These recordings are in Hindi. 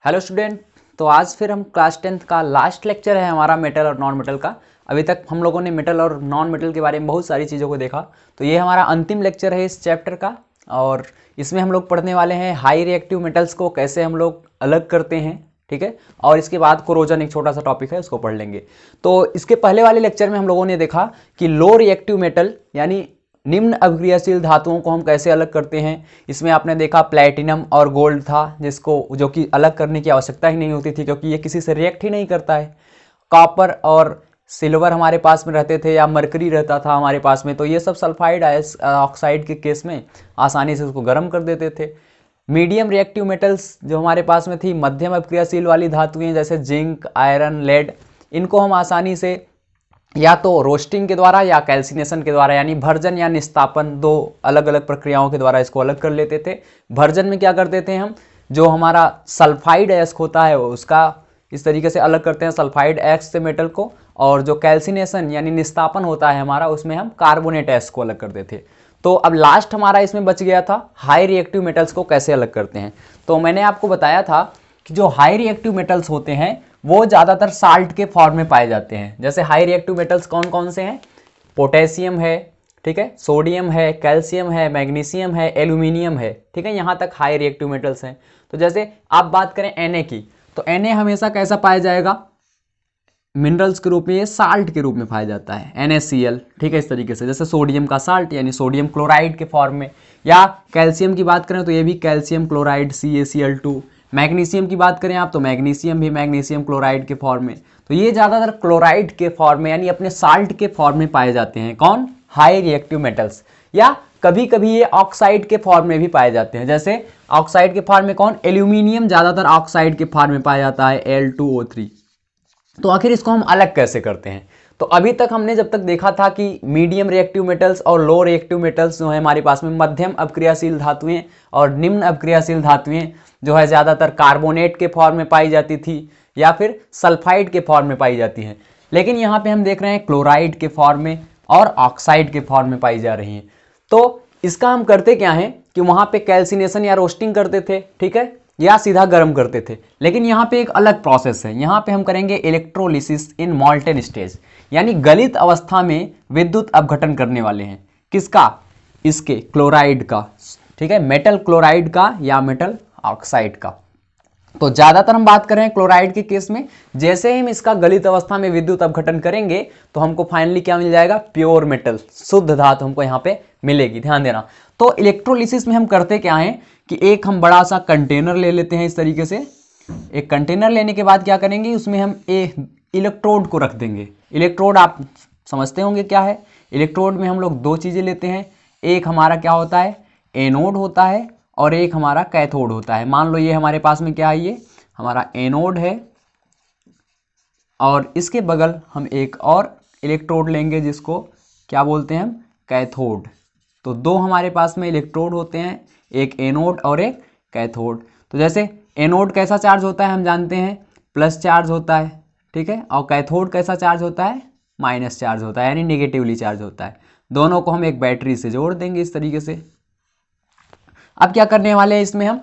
Hello student. तो आज फिर हम क्लास 10th का लास्ट लेक्चर है हमारा मेटल और नॉन मेटल का। अभी तक हम लोगों ने मेटल और नॉन मेटल के बारे में बहुत सारी चीज़ों को देखा। तो ये हमारा अंतिम लेक्चर है इस चैप्टर का और इसमें हम लोग पढ़ने वाले हैं हाई रिएक्टिव मेटल्स को कैसे हम लोग अलग करते हैं, ठीक है। और इसके बाद कोरोजन एक छोटा सा टॉपिक है, उसको पढ़ लेंगे। तो इसके पहले वाले लेक्चर में हम लोगों ने देखा कि लो रिएक्टिव मेटल यानी निम्न अभिक्रियाशील धातुओं को हम कैसे अलग करते हैं। इसमें आपने देखा प्लैटिनम और गोल्ड था, जो कि अलग करने की आवश्यकता ही नहीं होती थी क्योंकि ये किसी से रिएक्ट ही नहीं करता है। कॉपर और सिल्वर हमारे पास में रहते थे या मरकरी रहता था हमारे पास में, तो ये सब सल्फाइड ऑक्साइड के केस में आसानी से उसको गर्म कर देते थे। मीडियम रिएक्टिव मेटल्स जो हमारे पास में थी, मध्यम अभिक्रियाशील वाली धातुएं जैसे जिंक, आयरन, लेड, इनको हम आसानी से या तो रोस्टिंग के द्वारा या कैल्सिनेशन के द्वारा यानी भर्जन या निस्तापन, दो अलग अलग प्रक्रियाओं के द्वारा इसको अलग कर लेते थे। भर्जन में क्या करते थे हम, जो हमारा सल्फाइड अयस्क होता है उसका इस तरीके से अलग करते हैं सल्फाइड अयस्क से मेटल को, और जो कैल्सिनेशन यानी निस्तापन होता है हमारा, उसमें हम कार्बोनेट अयस्क को अलग करते थे। तो अब लास्ट हमारा इसमें बच गया था हाई रिएक्टिव मेटल्स को कैसे अलग करते हैं। तो मैंने आपको बताया था कि जो हाई रिएक्टिव मेटल्स होते हैं वो ज़्यादातर साल्ट के फॉर्म में पाए जाते हैं। जैसे हाई रिएक्टिव मेटल्स कौन कौन से हैं, पोटेशियम है, ठीक है, सोडियम है, कैल्शियम है, मैग्नीशियम है, एल्यूमिनियम है, ठीक है, यहाँ तक हाई रिएक्टिव मेटल्स हैं। तो जैसे आप बात करें Na की, तो Na हमेशा कैसा पाया जाएगा, मिनरल्स के रूप में, ये साल्ट के रूप में पाया जाता है NaCl, ठीक है, इस तरीके से। जैसे सोडियम का साल्ट यानी सोडियम क्लोराइड के फॉर्म में, या कैल्शियम की बात करें तो ये भी कैल्शियम क्लोराइड CaCl2। मैग्नीशियम की बात करें आप तो मैग्नीशियम भी मैग्नीशियम क्लोराइड के फॉर्म में। तो ये ज़्यादातर क्लोराइड के फॉर्म में यानी अपने साल्ट के फॉर्म में पाए जाते हैं। कौन, हाई रिएक्टिव मेटल्स। या कभी कभी ये ऑक्साइड के फॉर्म में भी पाए जाते हैं। जैसे ऑक्साइड के फॉर्म में कौन, एल्यूमिनियम ज़्यादातर ऑक्साइड के फॉर्म में पाया जाता है Al2O3। तो आखिर इसको हम अलग कैसे करते हैं। तो अभी तक हमने जब तक देखा था कि मीडियम रिएक्टिव मेटल्स और लो रिएक्टिव मेटल्स जो है हमारे पास में, मध्यम अपक्रियाशील धातुएं और निम्न अपक्रियाशील धातुएं जो है ज़्यादातर कार्बोनेट के फॉर्म में पाई जाती थी या फिर सल्फाइड के फॉर्म में पाई जाती हैं। लेकिन यहाँ पे हम देख रहे हैं क्लोराइड के फॉर्म में और ऑक्साइड के फॉर्म में पाई जा रही हैं। तो इसका हम करते क्या है कि वहाँ पे कैल्सिनेशन या रोस्टिंग करते थे, ठीक है, या सीधा गर्म करते थे। लेकिन यहाँ पे एक अलग प्रोसेस है, यहाँ पे हम करेंगे इलेक्ट्रोलिसिस इन मॉल्टेन स्टेज, यानी गलित अवस्था में विद्युत अपघटन करने वाले हैं। किसका, इसके क्लोराइड का, ठीक है, मेटल क्लोराइड का या मेटल ऑक्साइड का। तो ज़्यादातर हम बात करें क्लोराइड के केस में, जैसे ही हम इसका गलित अवस्था में विद्युत अपघटन करेंगे तो हमको फाइनली क्या मिल जाएगा, प्योर मेटल, शुद्ध धातु हमको यहाँ पे मिलेगी। ध्यान देना। तो इलेक्ट्रोलिसिस में हम करते क्या है कि एक हम बड़ा सा कंटेनर ले लेते हैं इस तरीके से। एक कंटेनर लेने के बाद क्या करेंगे, उसमें हम इलेक्ट्रोड को रख देंगे। इलेक्ट्रोड आप समझते होंगे क्या है। इलेक्ट्रोड में हम लोग दो चीज़ें लेते हैं, एक हमारा क्या होता है, एनोड होता है, और एक हमारा कैथोड होता है। मान लो ये हमारे पास में क्या है, ये हमारा एनोड है और इसके बगल हम एक और इलेक्ट्रोड लेंगे जिसको क्या बोलते हैं हम, कैथोड। तो दो हमारे पास में इलेक्ट्रोड होते हैं, एक एनोड और एक कैथोड। तो जैसे एनोड कैसा चार्ज होता है हम जानते हैं, प्लस चार्ज होता है, ठीक है, और कैथोड कैसा चार्ज होता है, माइनस चार्ज होता है, यानी निगेटिवली चार्ज होता है। दोनों को हम एक बैटरी से जोड़ देंगे इस तरीके से। अब क्या करने वाले हैं इसमें हम,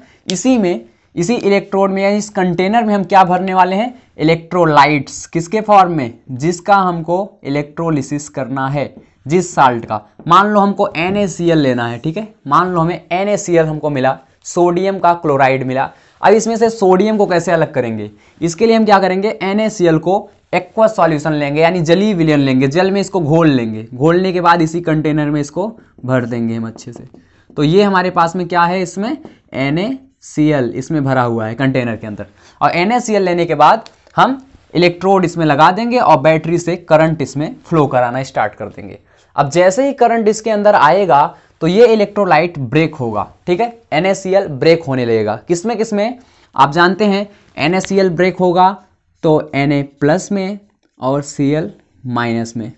इसी इलेक्ट्रोड में या इस कंटेनर में हम क्या भरने वाले हैं, इलेक्ट्रोलाइट्स। किसके फॉर्म में, जिसका हमको इलेक्ट्रोलिसिस करना है, जिस साल्ट का। मान लो हमको NaCl लेना है, ठीक है, मान लो हमें NaCl हमको मिला, सोडियम का क्लोराइड मिला। अब इसमें से सोडियम को कैसे अलग करेंगे, इसके लिए हम क्या करेंगे, NaCl को एक्वस सॉल्यूशन लेंगे यानी जलीय विलयन लेंगे, जल में इसको घोल लेंगे। घोलने के बाद इसी कंटेनर में इसको भर देंगे हम अच्छे से। तो ये हमारे पास में क्या है, इसमें NaCl इसमें भरा हुआ है कंटेनर के अंदर। और NaCl लेने के बाद हम इलेक्ट्रोड इसमें लगा देंगे और बैटरी से करंट इसमें फ्लो कराना स्टार्ट कर देंगे। अब जैसे ही करंट इसके अंदर आएगा तो ये इलेक्ट्रोलाइट ब्रेक होगा, ठीक है, NaCl ब्रेक होने लगेगा। किसमें किसमें, आप जानते हैं NaCl ब्रेक होगा तो Na प्लस में और Cl माइनस में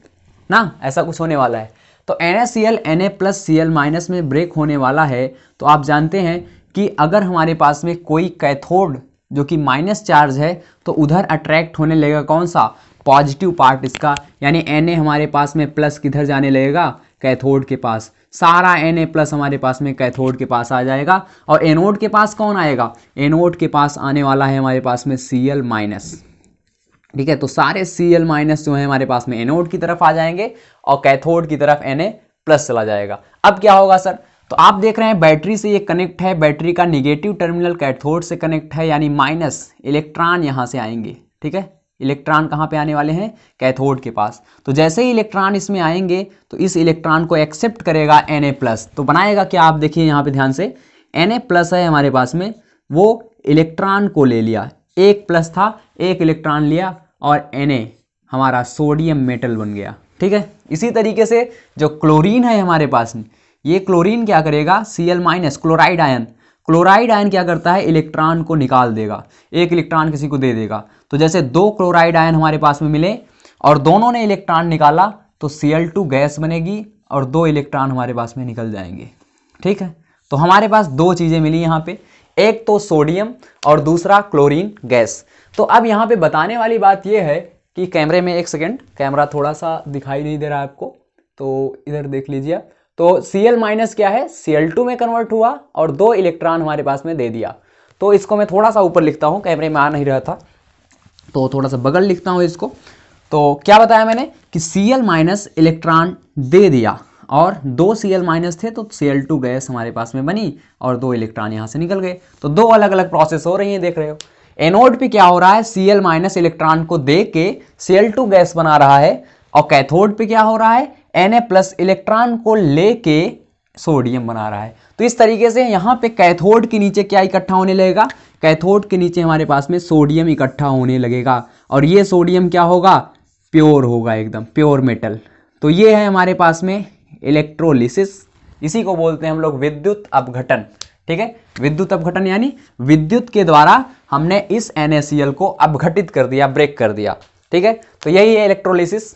ना, ऐसा कुछ होने वाला है। तो NaCl Na plus Cl minus में ब्रेक होने वाला है। तो आप जानते हैं कि अगर हमारे पास में कोई कैथोड जो कि माइनस चार्ज है तो उधर अट्रैक्ट होने लगेगा कौन सा, पॉजिटिव पार्ट इसका, यानी Na हमारे पास में प्लस किधर जाने लगेगा, कैथोड के पास, सारा Na+ हमारे पास में कैथोड के पास आ जाएगा। और एनोड के पास कौन आएगा? एनोड के पास आने वाला है हमारे पास में Cl-। ठीक है, तो सारे Cl- जो है हमारे पास में एनोड की तरफ आ जाएंगे और कैथोड की तरफ Na+ चला जाएगा। अब क्या होगा सर? तो आप देख रहे हैं बैटरी से ये कनेक्ट है, बैटरी का निगेटिव टर्मिनल कैथोड से कनेक्ट है, यानी माइनस इलेक्ट्रॉन यहाँ से आएंगे। ठीक है, इलेक्ट्रॉन कहाँ पे आने वाले हैं? कैथोड के पास। तो जैसे ही इलेक्ट्रॉन इसमें आएंगे तो इस इलेक्ट्रॉन को एक्सेप्ट करेगा Na+, तो बनाएगा क्या? आप देखिए यहाँ पे ध्यान से, Na+ है हमारे पास में, वो इलेक्ट्रॉन को ले लिया, एक प्लस था, एक इलेक्ट्रॉन लिया और Na हमारा सोडियम मेटल बन गया। ठीक है, इसी तरीके से जो क्लोरीन है हमारे पास में, ये क्लोरीन क्या करेगा? Cl- chloride ion, chloride ion क्या करता है? इलेक्ट्रॉन को निकाल देगा, एक इलेक्ट्रॉन किसी को दे देगा। तो जैसे दो क्लोराइड आयन हमारे पास में मिले और दोनों ने इलेक्ट्रॉन निकाला तो Cl2 गैस बनेगी और दो इलेक्ट्रॉन हमारे पास में निकल जाएंगे। ठीक है, तो हमारे पास दो चीज़ें मिली यहाँ पे, एक तो सोडियम और दूसरा क्लोरीन गैस। तो अब यहाँ पे बताने वाली बात यह है कि कैमरे में, एक सेकेंड, कैमरा थोड़ा सा दिखाई नहीं दे रहा है आपको, तो इधर देख लीजिए। तो Cl- क्या है? Cl2 में कन्वर्ट हुआ और दो इलेक्ट्रॉन हमारे पास में दे दिया। तो इसको मैं थोड़ा सा ऊपर लिखता हूँ, कैमरे में आ नहीं रहा था तो थोड़ा सा बगल लिखता हूँ इसको। तो क्या बताया मैंने कि Cl- इलेक्ट्रॉन दे दिया और दो Cl- थे तो Cl2 गैस हमारे पास में बनी और दो इलेक्ट्रॉन यहाँ से निकल गए। तो दो अलग अलग प्रोसेस हो रही हैं, देख रहे हो। एनोड पे क्या हो रहा है? Cl- इलेक्ट्रॉन को दे के Cl2 गैस बना रहा है और कैथोड पे क्या हो रहा है? Na+ इलेक्ट्रॉन को लेके सोडियम बना रहा है। तो इस तरीके से यहाँ पे कैथोड के नीचे क्या इकट्ठा होने लगेगा? कैथोड के नीचे हमारे पास में सोडियम इकट्ठा होने लगेगा और ये सोडियम क्या होगा? प्योर होगा, एकदम प्योर मेटल। तो ये है हमारे पास में इलेक्ट्रोलिसिस, इसी को बोलते हैं हम लोग विद्युत अपघटन। ठीक है, विद्युत अपघटन यानी विद्युत के द्वारा हमने इस NaCl को अपघटित कर दिया, ब्रेक कर दिया। ठीक है, तो यही है इलेक्ट्रोलिसिस।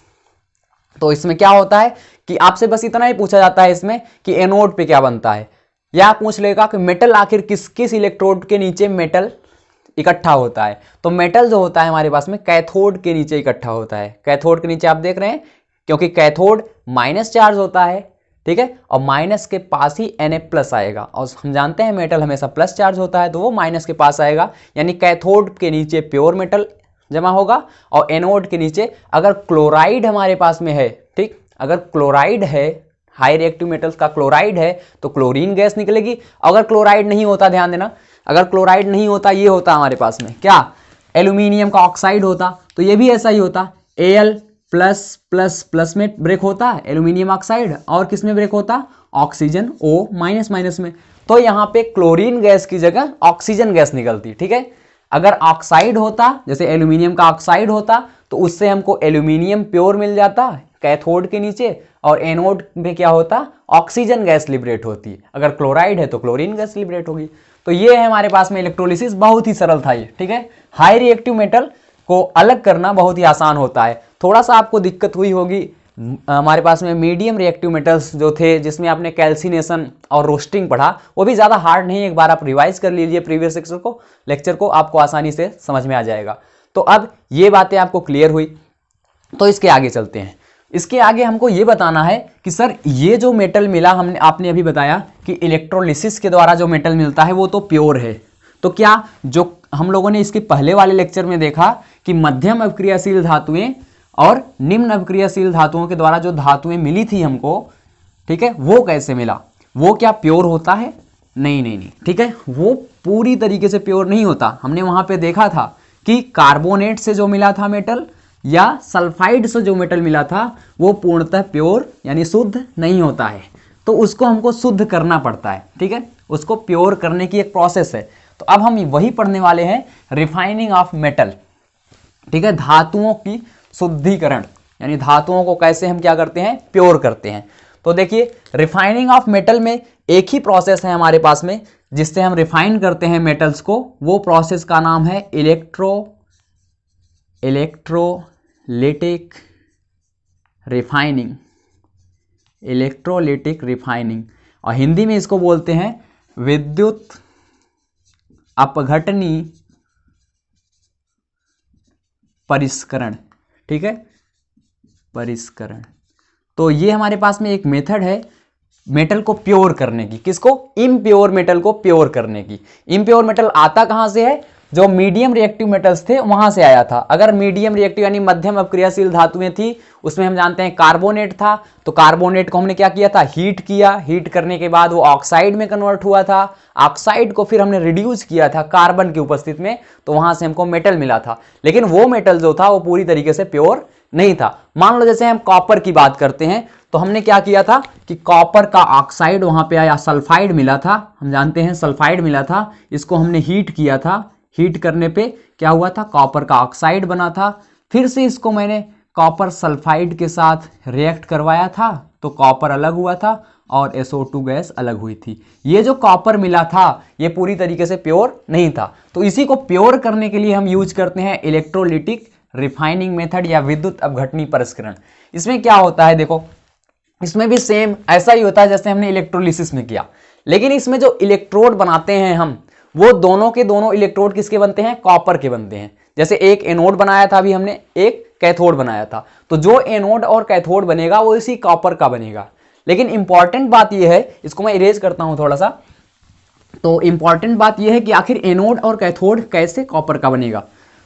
तो इसमें क्या होता है कि आपसे बस इतना ही पूछा जाता है इसमें कि एनोड पे क्या बनता है, या पूछ लेगा कि मेटल आखिर किस किस इलेक्ट्रोड के नीचे मेटल इकट्ठा होता है। तो मेटल जो होता है हमारे पास में कैथोड के नीचे इकट्ठा होता है। कैथोड के नीचे आप देख रहे हैं, क्योंकि कैथोड माइनस चार्ज होता है। ठीक है, और माइनस के पास ही Na+ आएगा और हम जानते हैं मेटल हमेशा प्लस चार्ज होता है, तो वो माइनस के पास आएगा, यानी कैथोड के नीचे प्योर मेटल जमा होगा और एनोड के नीचे अगर क्लोराइड हमारे पास में है, ठीक, अगर क्लोराइड है, हाई रिएक्टिव मेटल्स का क्लोराइड है तो क्लोरीन गैस निकलेगी। अगर क्लोराइड नहीं होता, ध्यान देना, अगर क्लोराइड नहीं होता, ये होता हमारे पास में क्या? एल्यूमिनियम का ऑक्साइड होता, तो ये भी ऐसा ही होता, Al+++ में ब्रेक होता है एल्यूमिनियम ऑक्साइड, और किस में ब्रेक होता? ऑक्सीजन O- में। तो यहाँ पे क्लोरीन गैस की जगह ऑक्सीजन गैस निकलती। ठीक है, अगर ऑक्साइड होता, जैसे एल्यूमिनियम का ऑक्साइड होता, तो उससे हमको एल्यूमिनियम प्योर मिल जाता कैथोड के नीचे, और एनोड में क्या होता? ऑक्सीजन गैस लिबरेट होती है। अगर क्लोराइड है तो क्लोरीन गैस लिबरेट होगी। तो ये है हमारे पास में इलेक्ट्रोलिसिस, बहुत ही सरल था ये। ठीक है, हाई रिएक्टिव मेटल को अलग करना बहुत ही आसान होता है। थोड़ा सा आपको दिक्कत हुई होगी हमारे पास में मीडियम रिएक्टिव मेटल्स जो थे, जिसमें आपने कैल्सिनेशन और रोस्टिंग पढ़ा, वो भी ज़्यादा हार्ड नहीं है। एक बार आप रिवाइज कर लीजिए प्रीवियस लेक्चर को आपको आसानी से समझ में आ जाएगा। तो अब ये बातें आपको क्लियर हुई, तो इसके आगे चलते हैं। इसके आगे हमको ये बताना है कि सर ये जो मेटल मिला, हमने आपने अभी बताया कि इलेक्ट्रोलिसिस के द्वारा जो मेटल मिलता है वो तो प्योर है। तो क्या जो हम लोगों ने इसके पहले वाले लेक्चर में देखा कि मध्यम अभिक्रियाशील धातुएं और निम्न अभिक्रियाशील धातुओं के द्वारा जो धातुएं मिली थी हमको, ठीक है, वो कैसे मिला? वो क्या प्योर होता है? नहीं नहीं नहीं, ठीक है, वो पूरी तरीके से प्योर नहीं होता। हमने वहां पे देखा था कि कार्बोनेट से जो मिला था मेटल या सल्फाइड से जो मेटल मिला था वो पूर्णतः प्योर यानी शुद्ध नहीं होता है, तो उसको हमको शुद्ध करना पड़ता है। ठीक है, उसको प्योर करने की एक प्रोसेस है। तो अब हम वही पढ़ने वाले हैं, रिफाइनिंग ऑफ मेटल। ठीक है, धातुओं की शुद्धिकरण, यानी धातुओं को कैसे हम क्या करते हैं? प्योर करते हैं। तो देखिए, रिफाइनिंग ऑफ मेटल में एक ही प्रोसेस है हमारे पास में जिससे हम रिफाइन करते हैं मेटल्स को। वो प्रोसेस का नाम है इलेक्ट्रोलिटिक रिफाइनिंग। इलेक्ट्रोलिटिक रिफाइनिंग, और हिंदी में इसको बोलते हैं विद्युत अपघटनी परिष्करण। ठीक है, परिष्करण। तो ये हमारे पास में एक मेथड है मेटल को प्योर करने की। किसको? इम्प्योर मेटल को प्योर करने की। इम्प्योर मेटल आता कहाँ से है? जो मीडियम रिएक्टिव मेटल्स थे वहां से आया था। अगर मीडियम रिएक्टिव यानी मध्यम अपक्रियाशील धातुएं थी, उसमें हम जानते हैं कार्बोनेट था, तो कार्बोनेट को हमने क्या किया था? हीट किया। हीट करने के बाद वो ऑक्साइड में कन्वर्ट हुआ था। ऑक्साइड को फिर हमने रिड्यूस किया था कार्बन की उपस्थिति में, तो वहां से हमको मेटल मिला था। लेकिन वो मेटल जो था वो पूरी तरीके से प्योर नहीं था। मान लो जैसे हम कॉपर की बात करते हैं, तो हमने क्या किया था कि कॉपर का ऑक्साइड वहां पे आया, सल्फाइड मिला था, हम जानते हैं सल्फाइड मिला था। इसको हमने हीट किया था। हीट करने पे क्या हुआ था? कॉपर का ऑक्साइड बना था। फिर से इसको मैंने कॉपर सल्फाइड के साथ रिएक्ट करवाया था, तो कॉपर अलग हुआ था और SO2 गैस अलग हुई थी। ये जो कॉपर मिला था ये पूरी तरीके से प्योर नहीं था। तो इसी को प्योर करने के लिए हम यूज करते हैं इलेक्ट्रोलिटिक रिफाइनिंग मेथड या विद्युत अपघटनी परिष्करण। इसमें क्या होता है देखो, इसमें भी सेम ऐसा ही होता है जैसे हमने इलेक्ट्रोलिसिस में किया, लेकिन इसमें जो इलेक्ट्रोड बनाते हैं हम, वो दोनों के दोनों इलेक्ट्रोड किसके बनते हैं? कॉपर के बनते हैं। जैसे एक एनोड बनाया था अभी हमने, एक कैथोड बनाया था, तो जो एनोड और कैथोड बनेगा वो इसी कॉपर का बनेगा। लेकिन इंपॉर्टेंट बात यह है, इसको मैं इरेज करता हूं थोड़ा सा, तो इंपॉर्टेंट बात यह है कि आखिर एनोड और कैथोड कैसे कॉपर का बनेगा।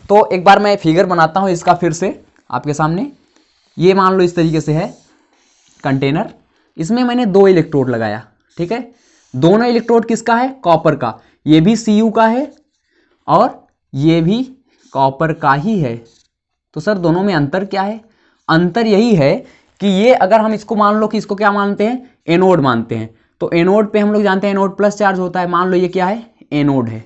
तो एक बार मैं फिगर बनाता हूं इसका फिर से आपके सामने। ये मान लो इस तरीके से है कंटेनर, इसमें मैंने 2 इलेक्ट्रोड लगाया, ठीक है। दोनों इलेक्ट्रोड किसका है? कॉपर का। ये भी Cu का है और ये भी कॉपर का ही है। तो सर दोनों में अंतर क्या है? अंतर यही है कि ये अगर हम इसको मान लो कि इसको क्या मानते हैं? एनोड मानते हैं, तो एनोड पे हम लोग जानते हैं एनोड प्लस चार्ज होता है। मान लो ये क्या है? एनोड है,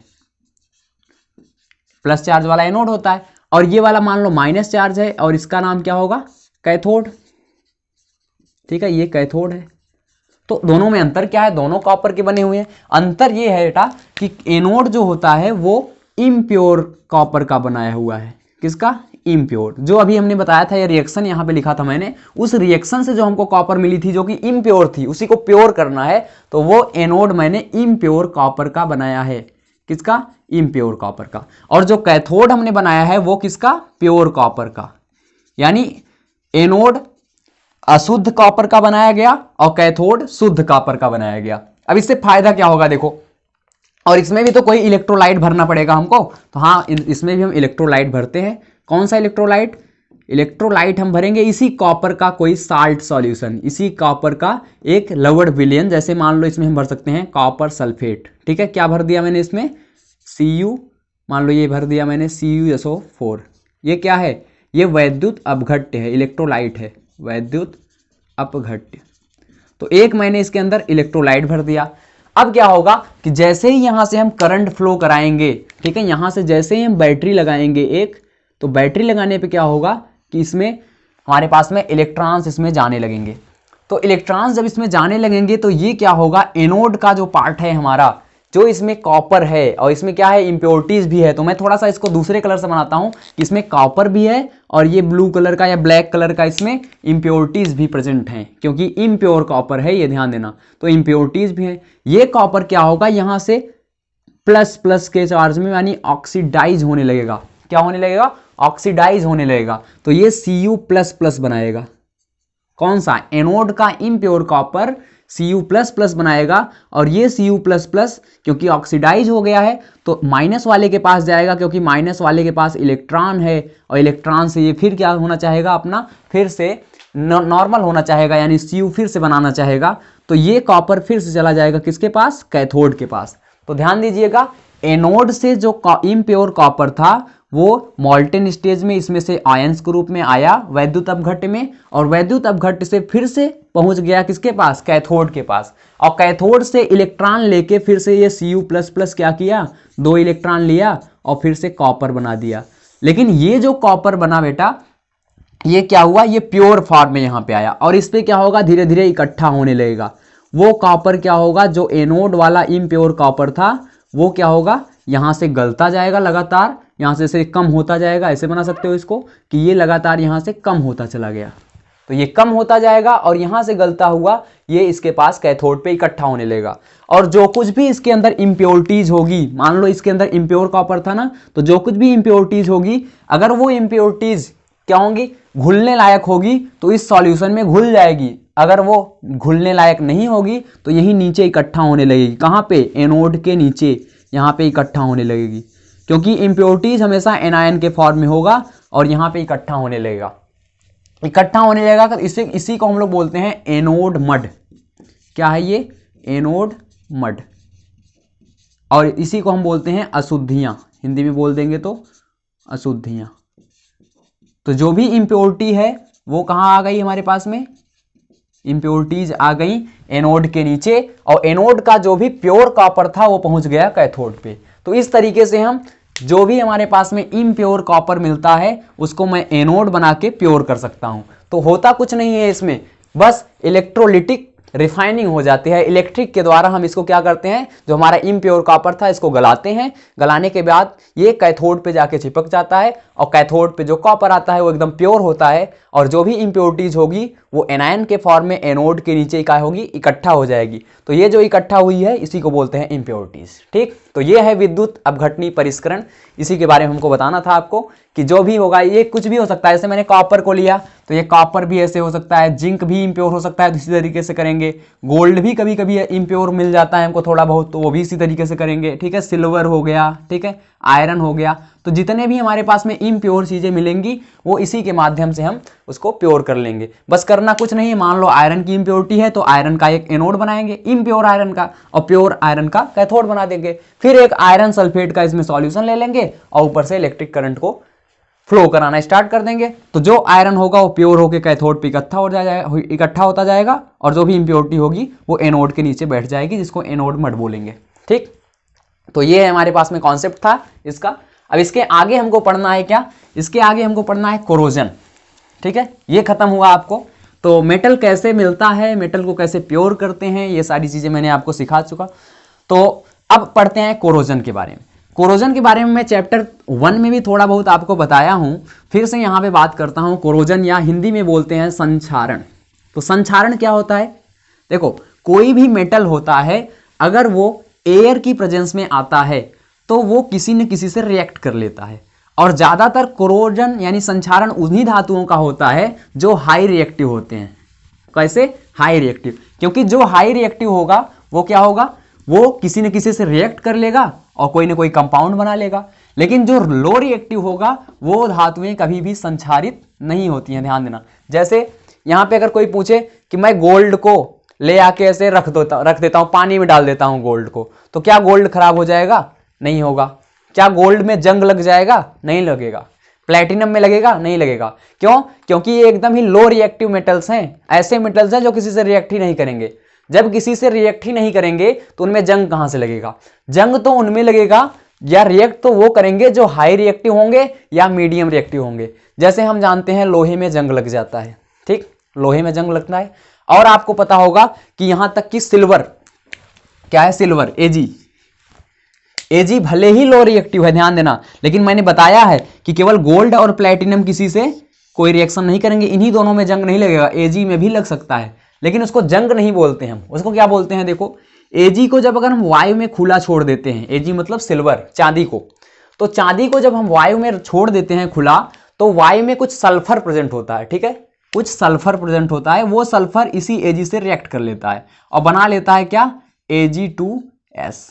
प्लस चार्ज वाला एनोड होता है, और ये वाला मान लो माइनस चार्ज है और इसका नाम क्या होगा? कैथोड, ठीक है, ये कैथोड है। तो दोनों में अंतर क्या है? दोनों कॉपर के बने हुए हैं। अंतर ये है बेटा कि एनोड जो होता है वो इम्प्योर कॉपर का बनाया हुआ है। किसका? इम्प्योर। जो अभी हमने बताया था, ये रिएक्शन यहाँ पे लिखा था मैंने, उस रिएक्शन से जो हमको कॉपर मिली थी जो कि इम्प्योर थी, उसी को प्योर करना है, तो वो एनोड मैंने इम्प्योर कॉपर का बनाया है। किसका? इम्प्योर कॉपर का। और जो कैथोड हमने बनाया है वो किसका? प्योर कॉपर का। यानी एनोड अशुद्ध कॉपर का बनाया गया और कैथोड शुद्ध कॉपर का बनाया गया। अब इससे फायदा क्या होगा देखो, और इसमें भी तो कोई इलेक्ट्रोलाइट भरना पड़ेगा हमको, तो हाँ इसमें भी हम इलेक्ट्रोलाइट भरते हैं। कौन सा इलेक्ट्रोलाइट? इलेक्ट्रोलाइट हम भरेंगे इसी कॉपर का कोई साल्ट सॉल्यूशन, इसी कॉपर का एक लवण विलयन। जैसे मान लो इसमें हम भर सकते हैं कॉपर सल्फेट, ठीक है। क्या भर दिया मैंने इसमें? Cu, मान लो ये भर दिया मैंने CuSO4। ये क्या है? ये वैद्युत अपघट्य है, इलेक्ट्रोलाइट है, वैद्युत अपघट्य। तो एक मैंने इसके अंदर इलेक्ट्रोलाइट भर दिया। अब क्या होगा कि जैसे ही यहां से हम करंट फ्लो कराएंगे, ठीक है, यहां से जैसे ही हम बैटरी लगाएंगे एक, तो बैटरी लगाने पे क्या होगा कि इसमें हमारे पास में इलेक्ट्रॉन्स इसमें जाने लगेंगे। तो इलेक्ट्रॉन्स जब इसमें जाने लगेंगे तो ये क्या होगा? एनोड का जो पार्ट है हमारा, जो इसमें कॉपर है और इसमें क्या है? इंप्योरिटीज भी है। तो मैं थोड़ा सा इसको दूसरे कलर से बनाता हूं, इसमें कॉपर भी है और ये ब्लू कलर का या ब्लैक कलर का इसमें इंप्योरिटीज भी प्रेजेंट हैं, क्योंकि इम्प्योर कॉपर है, ये ध्यान देना। तो इंप्योरिटीज भी है। ये कॉपर क्या होगा? यहां से प्लस प्लस के चार्ज में यानी ऑक्सीडाइज होने लगेगा। क्या होने लगेगा? ऑक्सीडाइज होने लगेगा। तो ये Cu++ बनाएगा। कौन सा? एनोड का इम्प्योर कॉपर Cu++ बनाएगा, और ये Cu++ क्योंकि ऑक्सीडाइज हो गया है तो माइनस वाले के पास जाएगा, क्योंकि माइनस वाले के पास इलेक्ट्रॉन है, और इलेक्ट्रॉन से ये फिर क्या होना चाहेगा? अपना फिर से नॉर्मल होना चाहेगा, यानी Cu फिर से बनाना चाहेगा। तो ये कॉपर फिर से चला जाएगा किसके पास? कैथोड के पास। तो ध्यान दीजिएगा, एनोड से जो इम्प्योर कॉपर था वो मॉल्टेन स्टेज में इसमें से आयंस के रूप में आया वैद्युत अपघट्य में, और वैद्युत अपघट्य से फिर से पहुंच गया किसके पास? कैथोड के पास। और कैथोड से इलेक्ट्रॉन लेके फिर से ये Cu++ क्या किया? 2 इलेक्ट्रॉन लिया और फिर से कॉपर बना दिया। लेकिन ये जो कॉपर बना बेटा, ये क्या हुआ? ये प्योर फॉर्म में यहां पे आया, और इस पे क्या होगा? धीरे धीरे इकट्ठा होने लगेगा। वो कॉपर क्या होगा? जो एनोड वाला इम्प्योर कॉपर था वो क्या होगा? यहां से गलता जाएगा लगातार, यहां से कम होता जाएगा। ऐसे बना सकते हो इसको कि ये लगातार यहां से कम होता चला गया, तो ये कम होता जाएगा और यहां से गलता हुआ ये इसके पास कैथोड पे इकट्ठा होने लगेगा। और जो कुछ भी इसके अंदर इंप्योरिटीज होगी, मान लो इसके अंदर इम्प्योर कॉपर था ना, तो जो कुछ भी इंप्योरिटीज होगी, अगर वो इंप्योरिटीज क्या होंगी, घुलने लायक होगी तो इस सॉल्यूशन में घुल जाएगी। अगर वो घुलने लायक नहीं होगी तो यही नीचे इकट्ठा होने लगेगी। कहाँ पे, एनोड के नीचे, यहाँ पे इकट्ठा होने लगेगी, क्योंकि इम्प्योरिटीज हमेशा एनायन के फॉर्म में होगा और यहाँ पे इकट्ठा होने लगेगा। इकट्ठा होने लगेगा तो इसी को हम लोग बोलते हैं एनोड मड। क्या है ये, एनोड मड। और इसी को हम बोलते हैं अशुद्धियां, हिंदी में बोल देंगे तो अशुद्धियां। तो जो भी इम्प्योरिटी है वो कहाँ आ गई हमारे पास में, इम्प्योरिटीज आ गई एनोड के नीचे, और एनोड का जो भी प्योर कॉपर था वो पहुंच गया कैथोड पे। तो इस तरीके से हम जो भी हमारे पास में इम्प्योर कॉपर मिलता है उसको मैं एनोड बना के प्योर कर सकता हूं। तो होता कुछ नहीं है इसमें, बस इलेक्ट्रोलिटिक रिफाइनिंग हो जाती है। इलेक्ट्रिक के द्वारा हम इसको क्या करते हैं, जो हमारा इम्प्योर कॉपर था इसको गलाते हैं, गलाने के बाद ये कैथोड पे जाके चिपक जाता है और कैथोड पे जो कॉपर आता है वो एकदम प्योर होता है, और जो भी इम्प्योरिटीज होगी वो एनायन के फॉर्म में एनोड के नीचे क्या होगी, इकट्ठा हो जाएगी। तो ये जो इकट्ठा हुई है इसी को बोलते हैं इम्प्योरिटीज। ठीक, तो ये है विद्युत अपघटनी परिष्करण, इसी के बारे में हमको बताना था आपको कि जो भी होगा ये कुछ भी हो सकता है। जैसे मैंने कॉपर को लिया तो ये कॉपर भी ऐसे हो सकता है, जिंक भी इम्प्योर हो सकता है, तो इसी तरीके से करेंगे। गोल्ड भी कभी कभी इम्प्योर मिल जाता है हमको थोड़ा बहुत, तो वो भी इसी तरीके से करेंगे। ठीक है, सिल्वर हो गया, ठीक है, आयरन हो गया। तो जितने भी हमारे पास में इम्प्योर चीजें मिलेंगी वो इसी के माध्यम से हम उसको प्योर कर लेंगे। बस करना कुछ नहीं है, मान लो आयरन की इम्प्योरिटी है तो आयरन का एक एनोड बनाएंगे इम्प्योर आयरन का, और प्योर आयरन का कैथोड बना देंगे। फिर एक आयरन सल्फेट का इसमें सॉल्यूशन ले लेंगे और ऊपर से इलेक्ट्रिक करंट को फ्लो कराना स्टार्ट कर देंगे। तो जो आयरन होगा वो प्योर होकर कैथोड पे इकट्ठा होता जाएगा, और जो भी इम्प्योरिटी होगी वो एनोड के नीचे बैठ जाएगी, जिसको एनोड मड बोलेंगे। ठीक, तो ये है हमारे पास में कॉन्सेप्ट था इसका। अब इसके आगे हमको पढ़ना है क्या, इसके आगे हमको पढ़ना है कोरोजन। ठीक है, ये खत्म हुआ आपको। तो मेटल कैसे मिलता है, मेटल को कैसे प्योर करते हैं, ये सारी चीजें मैंने आपको सिखा चुका। तो अब पढ़ते हैं कोरोजन के बारे में। कोरोजन के बारे में मैं चैप्टर 1 में भी थोड़ा बहुत आपको बताया हूं, फिर से यहाँ पे बात करता हूं। कोरोजन या हिंदी में बोलते हैं संक्षारण। तो संक्षारण क्या होता है, देखो कोई भी मेटल होता है अगर वो एयर की प्रेजेंस में आता है तो वो किसी न किसी से रिएक्ट कर लेता है, और ज्यादातर कोरोजन यानी संक्षारण उन्हीं धातुओं का होता है जो हाई रिएक्टिव होते हैं। कैसे, हाई रिएक्टिव, क्योंकि जो हाई रिएक्टिव होगा वो क्या होगा, वो किसी न किसी से रिएक्ट कर लेगा और कोई ना कोई कंपाउंड बना लेगा। लेकिन जो लो रिएक्टिव होगा वो धातुएं कभी भी संक्षारित नहीं होती हैं, ध्यान देना। जैसे यहाँ पे अगर कोई पूछे कि मैं गोल्ड को ले आके ऐसे रख देता हूँ, पानी में डाल देता हूँ गोल्ड को, तो क्या गोल्ड खराब हो जाएगा, नहीं होगा। क्या गोल्ड में जंग लग जाएगा, नहीं लगेगा। प्लेटिनम में लगेगा, नहीं लगेगा। क्यों, क्योंकि ये एकदम ही लो रिएक्टिव मेटल्स हैं, ऐसे मेटल्स हैं जो किसी से रिएक्ट ही नहीं करेंगे। जब किसी से रिएक्ट ही नहीं करेंगे तो उनमें जंग कहां से लगेगा, जंग तो उनमें लगेगा या रिएक्ट तो वो करेंगे जो हाई रिएक्टिव होंगे या मीडियम रिएक्टिव होंगे। जैसे हम जानते हैं लोहे में जंग लग जाता है, ठीक, लोहे में जंग लगता है। और आपको पता होगा कि यहां तक कि सिल्वर, क्या है सिल्वर, एजी भले ही लो रिएक्टिव है, ध्यान देना, लेकिन मैंने बताया है कि केवल गोल्ड और प्लेटिनम किसी से कोई रिएक्शन नहीं करेंगे, इन्हीं दोनों में जंग नहीं लगेगा। एजी में भी लग सकता है लेकिन उसको जंग नहीं बोलते, हम उसको क्या बोलते हैं, देखो एजी को जब अगर हम वायु में खुला छोड़ देते हैं, एजी मतलब सिल्वर, चांदी को, तो चांदी को जब हम वायु में छोड़ देते हैं खुला तो वायु में कुछ सल्फर प्रेजेंट होता है। ठीक है, कुछ सल्फर प्रेजेंट होता है, वो सल्फर इसी एजी से रिएक्ट कर लेता है और बना लेता है क्या, Ag2S।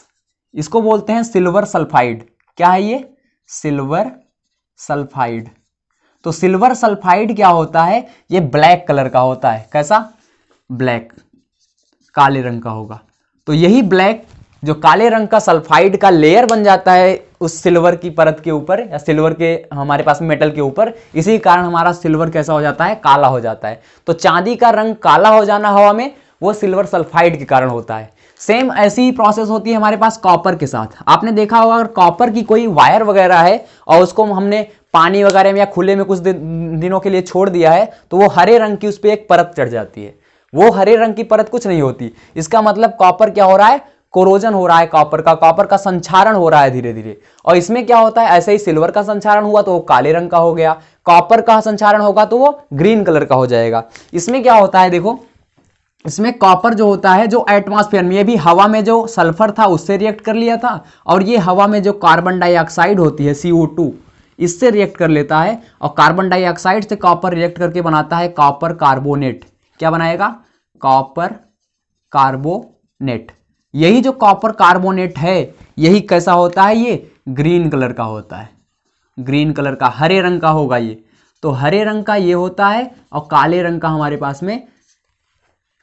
इसको बोलते हैं सिल्वर सल्फाइड। क्या है ये, सिल्वर सल्फाइड। तो सिल्वर सल्फाइड क्या होता है, ये ब्लैक कलर का होता है। कैसा, ब्लैक, काले रंग का होगा। तो यही ब्लैक जो काले रंग का सल्फाइड का लेयर बन जाता है उस सिल्वर की परत के ऊपर या सिल्वर के हमारे पास मेटल के ऊपर, इसी कारण हमारा सिल्वर कैसा हो जाता है, काला हो जाता है। तो चांदी का रंग काला हो जाना हवा में वो सिल्वर सल्फाइड के कारण होता है। सेम ऐसी ही प्रोसेस होती है हमारे पास कॉपर के साथ। आपने देखा होगा अगर कॉपर की कोई वायर वगैरह है और उसको हमने पानी वगैरह में या खुले में कुछ दिनों के लिए छोड़ दिया है तो वो हरे रंग की उस पर एक परत चढ़ जाती है। वो हरे रंग की परत कुछ नहीं होती, इसका मतलब कॉपर क्या हो रहा है, कोरोजन हो रहा है कॉपर का संक्षारण हो रहा है धीरे धीरे। और इसमें क्या होता है, ऐसे ही सिल्वर का संक्षारण हुआ तो वो काले रंग का हो गया, कॉपर का संक्षारण होगा तो वो ग्रीन कलर का हो जाएगा। इसमें क्या होता है, देखो इसमें कॉपर जो होता है जो एटमॉस्फेयर में, ये भी हवा में जो सल्फर था उससे रिएक्ट कर लिया था, और ये हवा में जो कार्बन डाइऑक्साइड होती है CO2, इससे रिएक्ट कर लेता है और कार्बन डाइऑक्साइड से कॉपर रिएक्ट करके बनाता है कॉपर कार्बोनेट। क्या बनाएगा? Copper carbonate. यही जो कॉपर कार्बोनेट है यही कैसा होता है? ये ग्रीन कलर का होता है, ग्रीन कलर का, हरे रंग का होगा ये। तो हरे रंग का ये होता है और काले रंग का हमारे पास में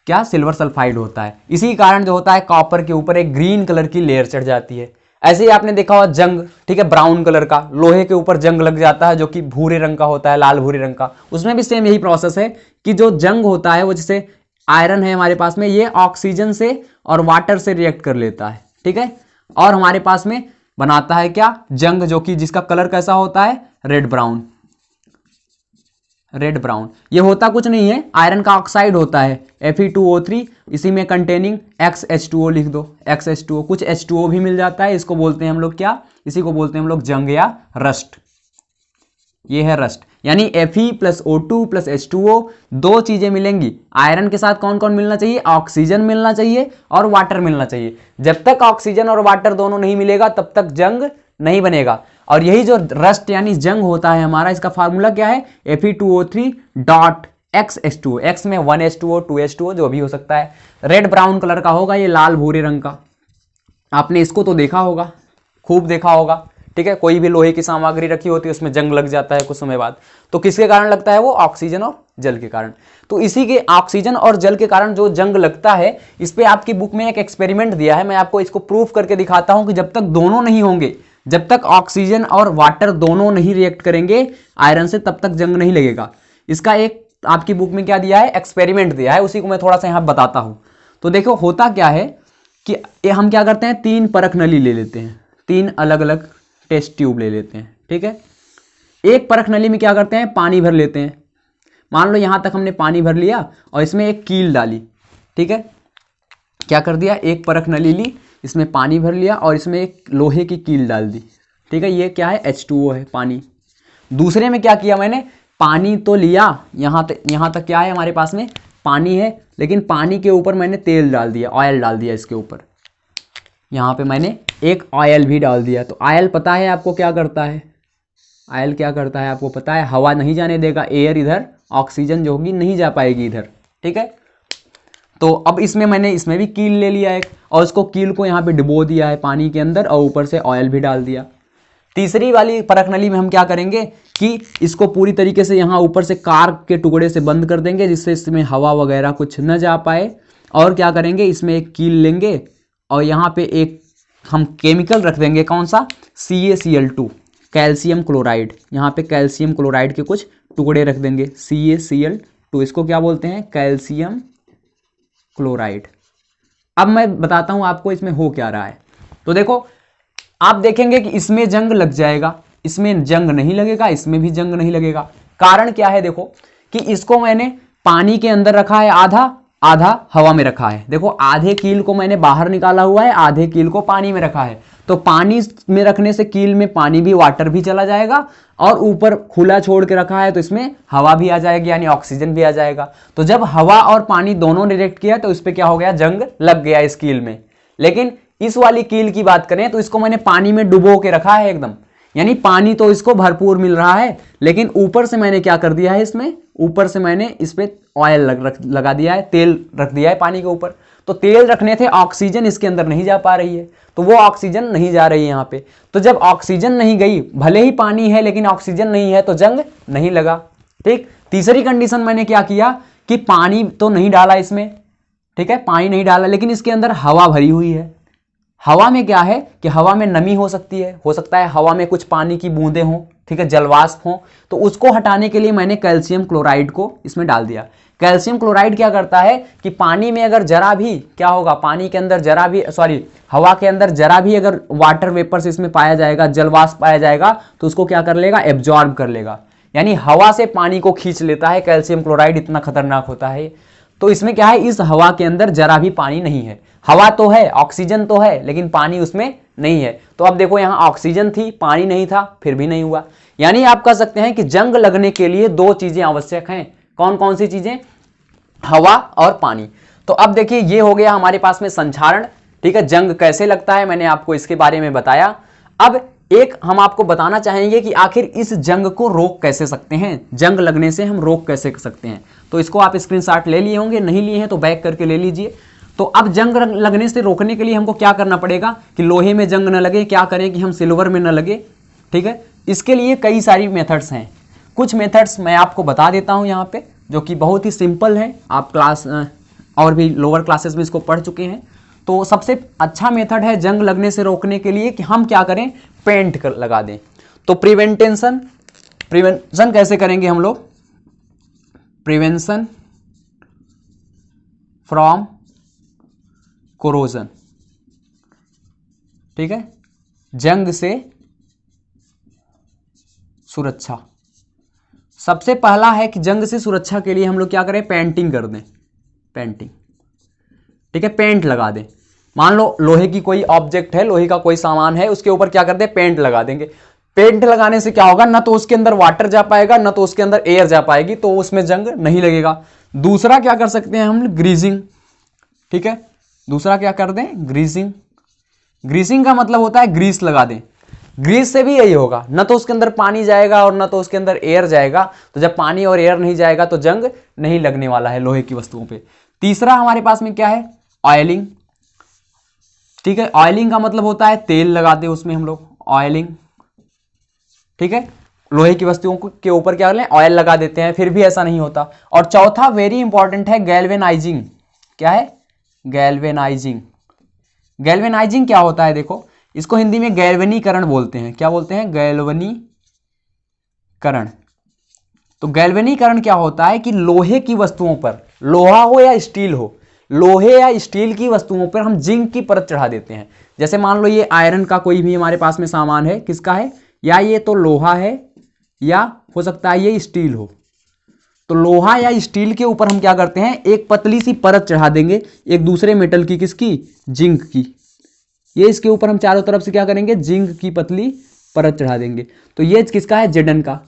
क्या? सिल्वर सल्फाइड होता है। इसी कारण जो होता है कॉपर के ऊपर एक ग्रीन कलर की लेयर चढ़ जाती है। ऐसे ही आपने देखा होगा जंग, ठीक है, ब्राउन कलर का, लोहे के ऊपर जंग लग जाता है जो कि भूरे रंग का होता है, लाल भूरे रंग का। उसमें भी सेम यही प्रोसेस है कि जो जंग होता है वो जैसे आयरन है हमारे पास में, ये ऑक्सीजन से और वाटर से रिएक्ट कर लेता है, ठीक है, और हमारे पास में बनाता है क्या? जंग, जो कि जिसका कलर कैसा होता है? Red brown, red brown. ये होता कुछ नहीं है, आयरन का ऑक्साइड होता है Fe2O3, इसी में कंटेनिंग XH2O लिख दो, XH2O, कुछ H2O भी मिल जाता है, इसको बोलते हैं हम लोग क्या? इसी को बोलते हैं हम लोग जंग या रस्ट। ये है रस्ट, यानी Fe+O2+H2O, दो चीजें मिलेंगी। आयरन के साथ कौन कौन मिलना चाहिए? ऑक्सीजन मिलना चाहिए और वाटर मिलना चाहिए। जब तक ऑक्सीजन और वाटर दोनों नहीं मिलेगा तब तक जंग नहीं बनेगा। और यही जो रस्ट यानी जंग होता है हमारा, इसका फार्मूला क्या है? Fe2O3.XH2O, X में 1H2O 2H2O जो भी हो सकता है। रेड ब्राउन कलर का होगा, ये लाल भूरे रंग का। आपने इसको तो देखा होगा, खूब देखा होगा, ठीक है। कोई भी लोहे की सामग्री रखी होती है उसमें जंग लग जाता है कुछ समय बाद, तो किसके कारण लगता है? वो ऑक्सीजन और जल के कारण। तो इसी के ऑक्सीजन और जल के कारण जो जंग लगता है, इस पे आपकी बुक में एक एक्सपेरिमेंट दिया है, मैं आपको इसको प्रूफ करके दिखाता हूं कि जब तक दोनों नहीं होंगे, जब तक ऑक्सीजन और वाटर दोनों नहीं रिएक्ट करेंगे आयरन से, तब तक जंग नहीं लगेगा। इसका एक आपकी बुक में क्या दिया है? एक्सपेरिमेंट दिया है, उसी को मैं थोड़ा सा यहां बताता हूं। तो देखो होता क्या है कि हम क्या करते हैं, 3 परख नली ले लेते हैं, 3 अलग अलग टेस्ट ट्यूब ले लेते हैं, ठीक है। एक परख नली में क्या करते हैं? पानी भर लेते हैं। मान लो यहां तक हमने पानी भर लिया और इसमें एक कील डाली, ठीक है। क्या कर दिया? एक परख नली ली, इसमें पानी भर लिया और इसमें एक लोहे की कील डाल दी, ठीक है। ये क्या है? H2O है, पानी। दूसरे में क्या किया मैंने? पानी तो लिया, यहां तक क्या है हमारे पास में? पानी है, लेकिन पानी के ऊपर मैंने तेल डाल दिया, ऑयल डाल दिया इसके ऊपर। यहाँ पे मैंने एक ऑयल भी डाल दिया। तो ऑयल पता है आपको क्या करता है? ऑयल क्या करता है आपको पता है? हवा नहीं जाने देगा, एयर इधर, ऑक्सीजन जो होगी नहीं जा पाएगी इधर, ठीक है। तो अब इसमें मैंने इसमें भी कील ले लिया एक, और उसको कील को यहाँ पे डुबो दिया है पानी के अंदर, और ऊपर से ऑयल भी डाल दिया। तीसरी वाली परख नली में हम क्या करेंगे कि इसको पूरी तरीके से यहाँ ऊपर से कार के टुकड़े से बंद कर देंगे, जिससे इसमें हवा वगैरह कुछ न जा पाए। और क्या करेंगे, इसमें एक कील लेंगे और यहाँ पे एक हम केमिकल रख देंगे, कौन सा? CaCl2, calcium chloride. यहाँ पे कैल्शियम क्लोराइड के कुछ टुकड़े रख देंगे, CaCl2, इसको क्या बोलते हैं? Calcium chloride. अब मैं बताता हूं आपको इसमें हो क्या रहा है। तो देखो, आप देखेंगे कि इसमें जंग लग जाएगा, इसमें जंग नहीं लगेगा, इसमें भी जंग नहीं लगेगा। कारण क्या है? देखो कि इसको मैंने पानी के अंदर रखा है आधा, आधा हवा में रखा है। देखो आधे कील को मैंने बाहर निकाला हुआ है, आधे कील को पानी में रखा है। तो पानी में रखने से कील में पानी भी, वाटर भी चला जाएगा, और ऊपर खुला छोड़ के रखा है तो इसमें हवा भी आ जाएगी, यानी ऑक्सीजन भी आ जाएगा। तो जब हवा और पानी दोनों ने रिएक्ट किया तो इस पे क्या हो गया? जंग लग गया इस कील में। लेकिन इस वाली कील की बात करें तो इसको मैंने पानी में डुबो के रखा है एकदम, यानी पानी तो इसको भरपूर मिल रहा है, लेकिन ऊपर से मैंने क्या कर दिया है, इसमें ऊपर से मैंने इस पे ऑयल लगा दिया है, तेल रख दिया है पानी के ऊपर। तो तेल रखने थे, ऑक्सीजन इसके अंदर नहीं जा पा रही है, तो वो ऑक्सीजन नहीं जा रही है यहाँ पे। तो जब ऑक्सीजन नहीं गई, भले ही पानी है लेकिन ऑक्सीजन नहीं है, तो जंग नहीं लगा, ठीक। तीसरी कंडीशन मैंने क्या किया कि पानी तो नहीं डाला इसमें, ठीक है, पानी नहीं डाला, लेकिन इसके अंदर हवा भरी हुई है। हवा में क्या है कि हवा में नमी हो सकती है, हो सकता है हवा में कुछ पानी की बूंदें हों, ठीक है, जलवाष्प हो, तो उसको हटाने के लिए मैंने कैल्शियम क्लोराइड को इसमें डाल दिया। कैल्शियम क्लोराइड क्या करता है कि पानी में अगर जरा भी क्या होगा, पानी के अंदर जरा भी, सॉरी, हवा के अंदर जरा भी अगर वाटर वेपर्स इसमें पाया जाएगा, जलवाष्प पाया जाएगा, तो उसको क्या कर लेगा? एब्जॉर्ब कर लेगा, यानी हवा से पानी को खींच लेता है। कैल्शियम क्लोराइड इतना खतरनाक होता है। तो इसमें क्या है, इस हवा के अंदर जरा भी पानी नहीं है। हवा तो है, ऑक्सीजन तो है, लेकिन पानी उसमें नहीं है। तो अब देखो, यहाँ ऑक्सीजन थी, पानी नहीं था, फिर भी नहीं हुआ। यानी आप कह सकते हैं कि जंग लगने के लिए दो चीजें आवश्यक हैं। कौन कौन सी चीजें? हवा और पानी। तो अब देखिए, ये हो गया हमारे पास में संक्षारण, ठीक है। जंग कैसे लगता है मैंने आपको इसके बारे में बताया। अब एक हम आपको बताना चाहेंगे कि आखिर इस जंग को रोक कैसे सकते हैं, जंग लगने से हम रोक कैसे सकते हैं। तो इसको आप स्क्रीनशॉट ले लिए होंगे, नहीं लिए हैं तो बैक करके ले लीजिए। तो अब जंग लगने से रोकने के लिए हमको क्या करना पड़ेगा कि लोहे में जंग न लगे, क्या करें कि हम सिल्वर में न लगे, ठीक है। इसके लिए कई सारी मेथड्स हैं, कुछ मेथड्स मैं आपको बता देता हूं यहाँ पे, जो कि बहुत ही सिंपल है। आप क्लास और भी लोअर क्लासेस में इसको पढ़ चुके हैं। तो सबसे अच्छा मेथड है जंग लगने से रोकने के लिए कि हम क्या करें, पेंट लगा दें। तो प्रिवेंशन कैसे करेंगे हम लोग, प्रिवेंशन फ्रॉम कोरोजन, ठीक है, जंग से सुरक्षा। सबसे पहला है कि जंग से सुरक्षा के लिए हम लोग क्या करें, पेंटिंग कर दें, पेंटिंग, ठीक है, पेंट लगा दें। मान लो लोहे की कोई ऑब्जेक्ट है, लोहे का कोई सामान है, उसके ऊपर क्या करते हैं, पेंट लगा देंगे। पेंट लगाने से क्या होगा, ना तो उसके अंदर वाटर जा पाएगा, ना तो उसके अंदर एयर जा पाएगी, तो उसमें जंग नहीं लगेगा। दूसरा क्या कर सकते हैं हम, ग्रीजिंग, ठीक है, दूसरा क्या कर दें, ग्रीजिंग। ग्रीसिंग का मतलब होता है ग्रीस लगा दें। ग्रीस से भी यही होगा, ना तो उसके अंदर पानी जाएगा और ना तो उसके अंदर एयर जाएगा। तो जब पानी और एयर नहीं जाएगा तो जंग नहीं लगने वाला है लोहे की वस्तुओं पे। तीसरा हमारे पास में क्या है, ऑयलिंग, ठीक है। ऑयलिंग का मतलब होता है तेल लगाते हैं उसमें हम लोग, ऑयलिंग, ठीक है। लोहे की वस्तुओं के ऊपर क्या करें, ऑयल लगा देते हैं, फिर भी ऐसा नहीं होता। और चौथा वेरी इंपॉर्टेंट है गैल्वेनाइजिंग। क्या है, गैल्वेनाइजिंग। गैल्वेनाइजिंग क्या होता है, देखो इसको हिंदी में गैल्वनीकरण बोलते हैं। क्या बोलते हैं, गैल्वनीकरण। तो गैल्वनीकरण क्या होता है कि लोहे की वस्तुओं पर, लोहा हो या स्टील हो, लोहे या स्टील की वस्तुओं पर हम जिंक की परत चढ़ा देते हैं। जैसे मान लो ये आयरन का कोई भी हमारे पास में सामान है, किसका है, या ये तो लोहा है या हो सकता है ये स्टील हो। तो लोहा या स्टील के ऊपर हम क्या करते हैं, एक पतली सी परत चढ़ा देंगे एक दूसरे मेटल की, किसकी, जिंक की। ये इसके ऊपर हम चारों तरफ से क्या करेंगे, जिंक की पतली परत चढ़ा देंगे। तो ये किसका है, जेडन का।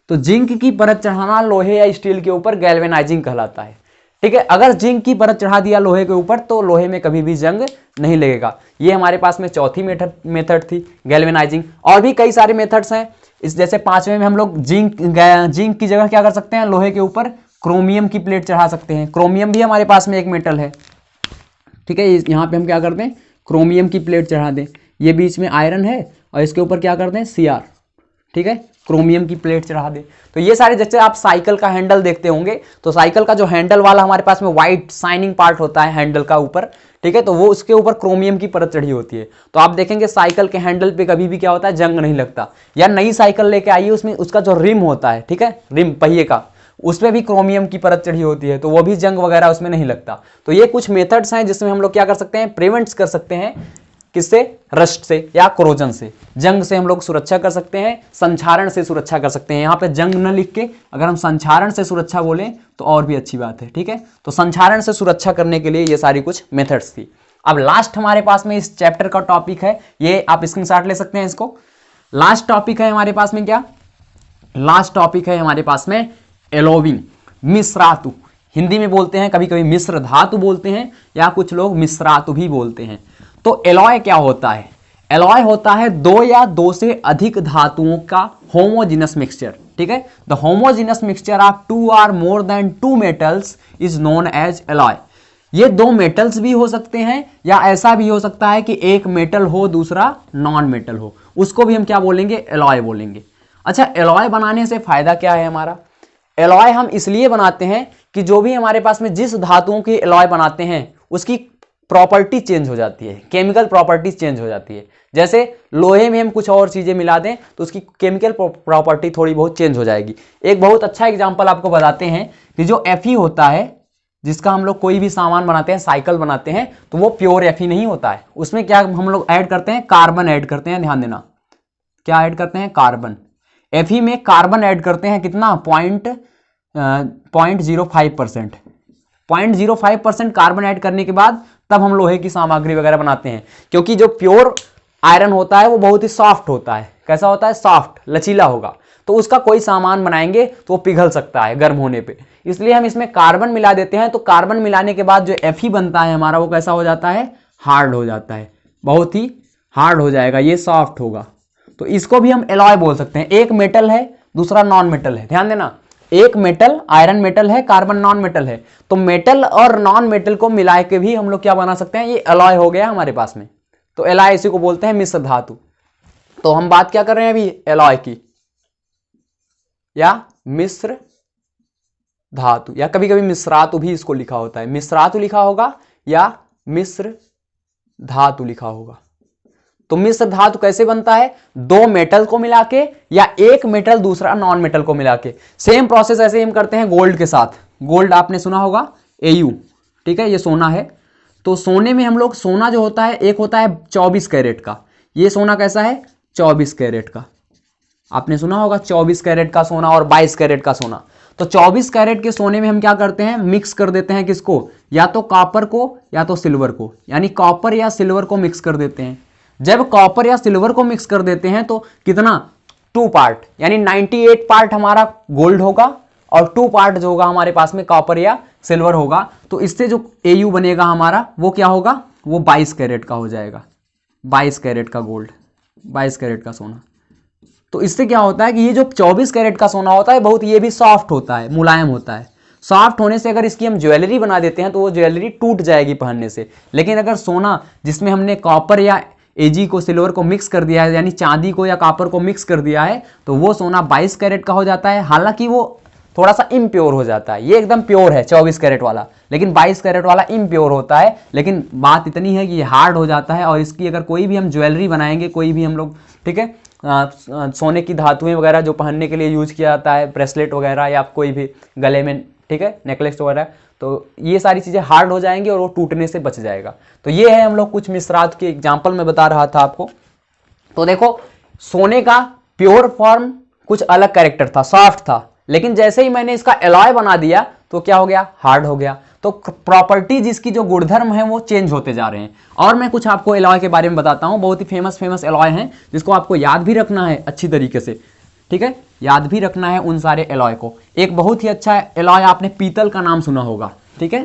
तो जिंक की परत चढ़ाना लोहे या स्टील के ऊपर गैल्वेनाइजिंग कहलाता है, ठीक है। अगर जिंक की परत चढ़ा दिया लोहे के ऊपर तो लोहे में कभी भी जंग नहीं लगेगा। ये हमारे पास में चौथी मेथड थी, गैल्वेनाइजिंग। और भी कई सारे मेथड्स हैं। इस जैसे पांचवें में हम लोग जिंक की जगह क्या कर सकते हैं, लोहे के ऊपर क्रोमियम की प्लेट चढ़ा सकते हैं। क्रोमियम भी हमारे पास में एक मेटल है, ठीक है। यहाँ पे हम क्या करते हैं, क्रोमियम की प्लेट चढ़ा दें। ये बीच में आयरन है और इसके ऊपर क्या करते हैं, सीआर, ठीक है, क्रोमियम की प्लेट चढ़ा दें। तो ये सारे, जैसे आप साइकिल का हैंडल देखते होंगे, तो साइकिल का जो हैंडल वाला हमारे पास में व्हाइट शाइनिंग पार्ट होता है हैंडल का ऊपर, ठीक है, तो वो उसके ऊपर क्रोमियम की परत चढ़ी होती है। तो आप देखेंगे साइकिल के हैंडल पे कभी भी क्या होता है, जंग नहीं लगता। या नई साइकिल लेके आइए, उसमें उसका जो रिम होता है, ठीक है, रिम पहिए का, उसमें भी क्रोमियम की परत चढ़ी होती है, तो वो भी जंग वगैरह उसमें नहीं लगता। तो ये कुछ मेथड्स हैं जिसमें हम लोग क्या कर सकते हैं, प्रिवेंट कर सकते हैं, किससे, रस्ट से या क्रोजन से। जंग से हम लोग सुरक्षा कर सकते हैं, संक्षारण से सुरक्षा कर सकते हैं। यहाँ पे जंग न लिख के अगर हम संक्षारण से सुरक्षा बोलें तो और भी अच्छी बात है, ठीक है। तो संक्षारण से सुरक्षा करने के लिए ये सारी कुछ मेथड्स थी। अब लास्ट हमारे पास में इस चैप्टर का टॉपिक है, ये आप स्क्रीनशॉट ले सकते हैं इसको। लास्ट टॉपिक है हमारे पास में क्या, लास्ट टॉपिक है हमारे पास में एलोविंग, मिश्रातु। हिंदी में बोलते हैं कभी कभी मिश्र धातु बोलते हैं, या कुछ लोग मिश्रातु भी बोलते हैं। तो एलॉय क्या होता है, एलॉय होता है दो या दो से अधिक धातुओं का होमोजेनस मिक्सचर, ठीक है। The homogeneous mixture of two or more than two metals is known as alloy. ये दो मेटल्स भी हो सकते हैं, या ऐसा भी हो सकता है कि एक मेटल हो दूसरा नॉन मेटल हो, उसको भी हम क्या बोलेंगे, एलॉय बोलेंगे। अच्छा, एलॉय बनाने से फायदा क्या है हमारा, एलॉय हम इसलिए बनाते हैं कि जो भी हमारे पास में जिस धातुओं की एलॉय बनाते हैं उसकी प्रॉपर्टी चेंज हो जाती है, केमिकल प्रॉपर्टीज चेंज हो जाती है। जैसे लोहे में हम कुछ और चीजें मिला दें तो उसकी केमिकल प्रॉपर्टी थोड़ी बहुत चेंज हो जाएगी। एक बहुत अच्छा एग्जांपल आपको बताते हैं कि जो Fe होता है, जिसका हम लोग कोई भी सामान बनाते हैं, साइकिल बनाते हैं, तो वो प्योर Fe नहीं होता है। उसमें क्या हम लोग ऐड करते हैं, कार्बन ऐड करते हैं, ध्यान देना, क्या ऐड करते हैं, कार्बन। Fe में कार्बन ऐड करते हैं, कितना, 0.05%। 0.05% कार्बन ऐड करने के बाद तब हम लोहे की सामग्री वगैरह बनाते हैं। क्योंकि जो प्योर आयरन होता है वो बहुत ही सॉफ्ट होता है। कैसा होता है, सॉफ्ट, लचीला होगा, तो उसका कोई सामान बनाएंगे तो वो पिघल सकता है गर्म होने पे, इसलिए हम इसमें कार्बन मिला देते हैं। तो कार्बन मिलाने के बाद जो Fe बनता है हमारा, वो कैसा हो जाता है, हार्ड हो जाता है, बहुत ही हार्ड हो जाएगा, ये सॉफ्ट होगा। तो इसको भी हम एलॉय बोल सकते हैं। एक मेटल है, दूसरा नॉन मेटल है। ध्यान देना, एक मेटल आयरन मेटल है, कार्बन नॉन मेटल है। तो मेटल और नॉन मेटल को मिला के भी हम लोग क्या बना सकते हैं, ये एलॉय हो गया हमारे पास में। तो एलॉय इसी को बोलते हैं मिश्र धातु। तो हम बात क्या कर रहे हैं अभी, एलॉय की या मिश्र धातु, या कभी कभी मिश्रातु भी इसको लिखा होता है। मिश्रातु लिखा होगा या मिश्र धातु लिखा होगा। तो मिश्र धातु कैसे बनता है, दो मेटल को मिला के या एक मेटल दूसरा नॉन मेटल को मिला के। सेम प्रोसेस ऐसे ही हम करते हैं गोल्ड के साथ। गोल्ड आपने सुना होगा AU, ठीक है, ये सोना है। तो सोने में हम लोग, सोना जो होता है एक होता है 24 कैरेट का, ये सोना कैसा है 24 कैरेट का। आपने सुना होगा 24 कैरेट का सोना और 22 कैरेट का सोना। तो 24 कैरेट के सोने में हम क्या करते हैं, मिक्स कर देते हैं किसको, या तो कॉपर को या तो सिल्वर को, यानी कॉपर या सिल्वर को मिक्स कर देते हैं। जब कॉपर या सिल्वर को मिक्स कर देते हैं तो कितना, 2 पार्ट, यानी 98 पार्ट हमारा गोल्ड होगा और 2 पार्ट जो होगा हमारे पास में कॉपर या सिल्वर होगा। तो इससे जो AU बनेगा हमारा वो क्या होगा, वो 22 कैरेट का हो जाएगा। 22 कैरेट का गोल्ड, 22 कैरेट का सोना। तो इससे क्या होता है कि ये जो 24 कैरेट का सोना होता है बहुत, ये भी सॉफ्ट होता है, मुलायम होता है। सॉफ्ट होने से अगर इसकी हम ज्वेलरी बना देते हैं तो वो ज्वेलरी टूट जाएगी पहनने से। लेकिन अगर सोना जिसमें हमने कॉपर या AG को, सिल्वर को मिक्स कर दिया है, यानी चांदी को या कॉपर को मिक्स कर दिया है, तो वो सोना 22 कैरेट का हो जाता है। हालांकि वो थोड़ा सा इम्प्योर हो जाता है, ये एकदम प्योर है 24 कैरेट वाला, लेकिन 22 कैरेट वाला इम्प्योर होता है। लेकिन बात इतनी है कि ये हार्ड हो जाता है, और इसकी अगर कोई भी हम ज्वेलरी बनाएंगे, कोई भी हम लोग, ठीक है, सोने की धातुएं वगैरह जो पहनने के लिए यूज किया जाता है, ब्रेसलेट वगैरह या कोई भी गले में, ठीक है, नेकलेस वगैरह, तो ये सारी चीज़ें हार्ड हो जाएंगी और वो टूटने से बच जाएगा। तो ये है हम लोग कुछ मिश्रात के एग्जाम्पल में बता रहा था आपको। तो देखो, सोने का प्योर फॉर्म कुछ अलग कैरेक्टर था, सॉफ्ट था, लेकिन जैसे ही मैंने इसका एलॉय बना दिया तो क्या हो गया, हार्ड हो गया। तो प्रॉपर्टी, जिसकी जो गुणधर्म है वो चेंज होते जा रहे हैं। और मैं कुछ आपको एलॉय के बारे में बताता हूँ, बहुत ही फेमस एलॉय हैं जिसको आपको याद भी रखना है अच्छी तरीके से, ठीक है, याद भी रखना है उन सारे एलॉय को। एक बहुत ही अच्छा एलॉय, आपने पीतल का नाम सुना होगा, ठीक है,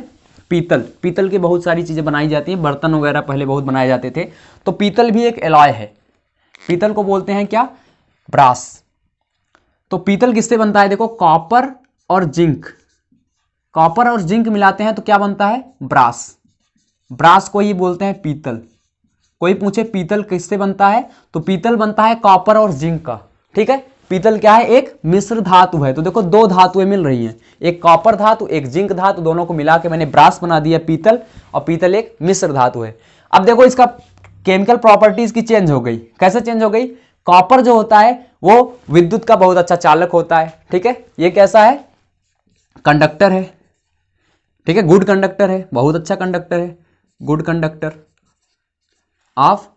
पीतल की बहुत सारी चीजें बनाई जाती हैं, बर्तन वगैरह पहले बहुत बनाए जाते थे। तो पीतल भी एक एलॉय है। पीतल को बोलते हैं क्या, ब्रास। तो पीतल किससे बनता है, देखो, कॉपर और जिंक, कॉपर और जिंक मिलाते हैं तो क्या बनता है, ब्रास। ब्रास को ही बोलते हैं पीतल। कोई पूछे पीतल किससे बनता है, तो पीतल बनता है कॉपर और जिंक का, ठीक है। पीतल क्या है, एक मिश्र धातु है। तो देखो, दो धातुएं मिल रही हैं, एक कॉपर धातु, एक जिंक धातु, दोनों को मिला के मैंने ब्रास बना दिया पीतल, और पीतल एक मिश्र धातु है। अब देखो, इसका केमिकल प्रॉपर्टीज की चेंज हो गई। कैसे चेंज हो गई, कॉपर जो होता है वो विद्युत का बहुत अच्छा चालक होता है, ठीक है। ये कैसा है, कंडक्टर है, ठीक है, गुड कंडक्टर है, बहुत अच्छा कंडक्टर है, गुड कंडक्टर ऑफ